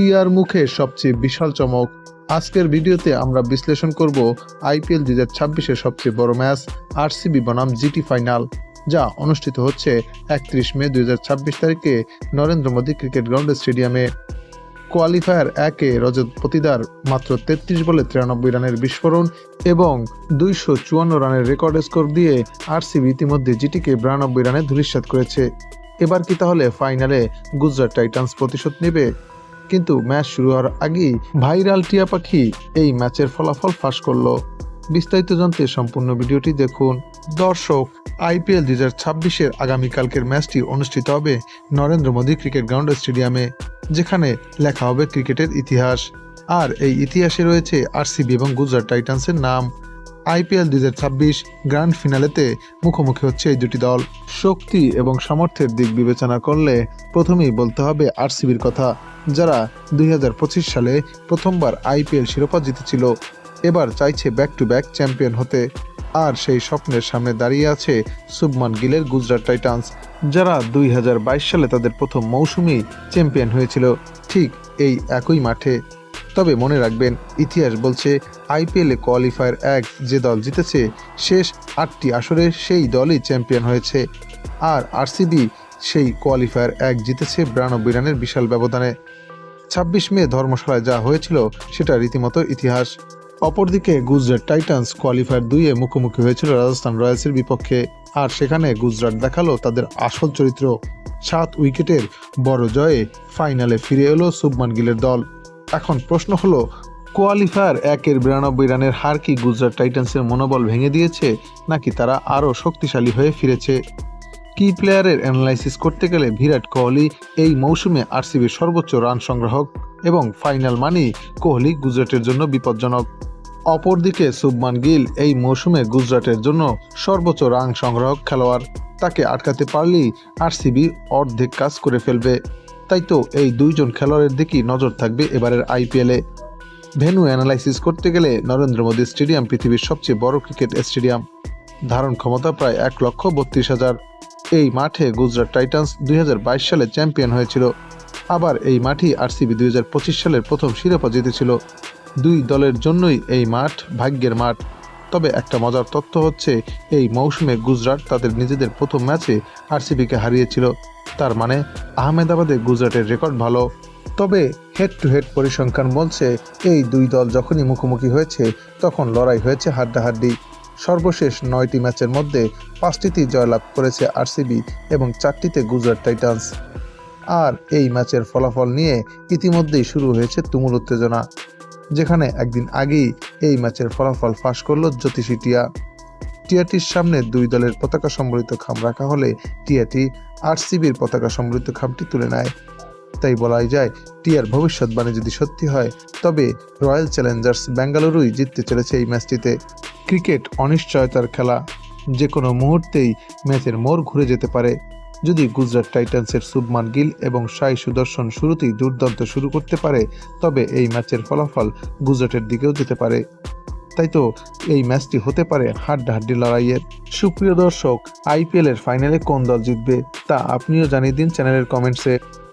TR মুখে সবচেয়ে বিশাল চমক। আজকের ভিডিওতে আমরা বিশ্লেষণ করব আইপিএল 2026-এর সবচেয়ে বড় ম্যাচ আরসিবি বনাম জিটি ফাইনাল, যা অনুষ্ঠিত হচ্ছে 31 মে 2026 তারিখে নরেন্দ্র মোদী ক্রিকেট গ্রাউন্ড স্টেডিয়ামে। কোয়ালিফায়ার 1-এ রজত পতিদার মাত্র 33 বলে 93 রানের বিস্ফোরণ এবং 254 রানের রেকর্ড স্কোর দিয়ে আরসিবি ইতিমধ্যে জিটিকে 92 রানে ধূলিসাৎ করেছে। এবার কি তাহলে ফাইনালে গুজরাট টাইটান্স প্রতিশোধ নেবে? কিন্তু ম্যাচ শুরু হওয়ার আগেই ভাইরাল টিয়া পাখি এই ম্যাচের ফলাফল ফাঁস করলো। বিস্তারিত জানতে সম্পূর্ণ ভিডিওটি দেখুন। দর্শক, আইপিএল 2026-এর আগামীকালকের ম্যাচটি অনুষ্ঠিত হবে নরেন্দ্র মোদী ক্রিকেট গ্রাউন্ড স্টেডিয়ামে, যেখানে লেখা হবে ক্রিকেটের ইতিহাস। আর এই ইতিহাসে রয়েছে আরসিবি এবং গুজরাট টাইটান্সের নাম। আইপিএল 2026 গ্র্যান্ড ফিনালেতে মুখোমুখি হচ্ছে এই দুটি দল। শক্তি এবং সামর্থ্যের দিক বিবেচনা করলে প্রথমেই বলতে হবে আরসিবির কথা, যারা 2025 সালে প্রথমবার আইপিএল শিরোপা জিতেছিল। এবার চাইছে ব্যাক টু ব্যাক চ্যাম্পিয়ন হতে। আর সেই স্বপ্নের সামনে দাঁড়িয়ে আছে শুভমান গিলের গুজরাট টাইটান্স, যারা 2022 সালে তাদের প্রথম মৌসুমেই চ্যাম্পিয়ন হয়েছিল, ঠিক এই একই মাঠে। তবে মনে রাখবেন, ইতিহাস বলছে আইপিএলে কোয়ালিফায়ার 1 যে দল জিতেছে শেষ 8টি আসরে সেই দলই চ্যাম্পিয়ন হয়েছে। আর আরসিবি সেই কোয়ালিফায়ার 1 জিতেছে 92 রানের বিশাল ব্যবধানে। 26 মে ধর্মশালায় যা হয়েছিল সেটা রীতিমতো ইতিহাস। অপরদিকে গুজরাট টাইটান্স কোয়ালিফায়ার 2-এ মুখোমুখি হয়েছিল রাজস্থান রয়্যালসের বিপক্ষে। আর সেখানে গুজরাট দেখালো তাদের আসল চরিত্র। 7 উইকেটের বড় জয়ে ফাইনালে ফিরে এলো শুভমান গিলের দল। এখন প্রশ্ন হলো, কোয়ালিফায়ার 1-এর 92 রানের হার কি গুজরাট টাইটান্সের মনোবল ভেঙে দিয়েছে, নাকি তারা আরও শক্তিশালী হয়ে ফিরেছে? কি প্লেয়ারের অ্যানালাইসিস করতে গেলে বিরাট কোহলি এই মৌসুমে আরসিবির সর্বোচ্চ রান সংগ্রাহক এবং ফাইনাল মানেই কোহলি গুজরাটের জন্য বিপজ্জনক। অপরদিকে শুভমান গিল এই মৌসুমে গুজরাটের জন্য সর্বোচ্চ রান সংগ্রাহক খেলোয়াড়। তাকে আটকাতে পারলেই আরসিবি অর্ধেক কাজ করে ফেলবে। তাই তো এই দুইজন খেলোয়াড়ের দিকেই নজর থাকবে এবারের আইপিএলে। ভেন্যু অ্যানালাইসিস করতে গেলে নরেন্দ্র মোদী স্টেডিয়াম পৃথিবীর সবচেয়ে বড় ক্রিকেট স্টেডিয়াম, ধারণ ক্ষমতা প্রায় 1,32,000। এই মাঠে গুজরাট টাইটান্স 2022 সালে চ্যাম্পিয়ন হয়েছিল। আবার এই মাঠেই আরসিবি 2025 সালের প্রথম শিরোপা জিতেছিল। দুই দলের জন্যই এই মাঠ ভাগ্যের মাঠ। তবে একটা মজার তথ্য হচ্ছে, এই মৌসুমে গুজরাট তাদের নিজেদের প্রথম ম্যাচে আরসিবিকে হারিয়েছিল। তার মানে আহমেদাবাদে গুজরাটের রেকর্ড ভালো। তবে হেড টু হেড পরিসংখ্যান বলছে, এই দুই দল যখনই মুখোমুখি হয়েছে তখন লড়াই হয়েছে হাড্ডাহাড্ডি। সর্বশেষ 9টি ম্যাচের মধ্যে 5টিতেই জয়লাভ করেছে আরসিবি এবং 4টিতে গুজরাট টাইটান্স। আর এই ম্যাচের ফলাফল নিয়ে ইতিমধ্যেই শুরু হয়েছে তুমুল উত্তেজনা, যেখানে একদিন আগেই এই ম্যাচের ফলাফল ফাঁস করল জ্যোতিষী টিয়া। টিয়াটির সামনে দুই দলের পতাকা সম্বলিত খাম রাখা হলে টিয়াটি আরসিবির পতাকা সম্বলিত খামটি তুলে নেয়। তাই বলাই যায়, টিয়ার ভবিষ্যৎবাণী যদি সত্যি হয়, তবে রয়্যাল চ্যালেঞ্জার্স বেঙ্গালুরুই জিততে চলেছে এই ম্যাচটিতে। ক্রিকেট অনিশ্চয়তার খেলা, যে কোনো মুহূর্তেই ম্যাচের মোড় ঘুরে যেতে পারে। যদি গুজরাট টাইটান্সের শুভমান গিল এবং সাই সুদর্শন শুরুতেই দুর্দান্ত শুরু করতে পারে, তবে এই ম্যাচের ফলাফল গুজরাটের দিকেও যেতে পারে। তাই তো এই ম্যাচটি হতে পারে হাড্ডাহাড্ডি লড়াইয়ের। সুপ্রিয় দর্শক, আইপিএলের ফাইনালে কোন দল জিতবে তা আপনিও জানিয়ে দিন চ্যানেলের কমেন্টসে।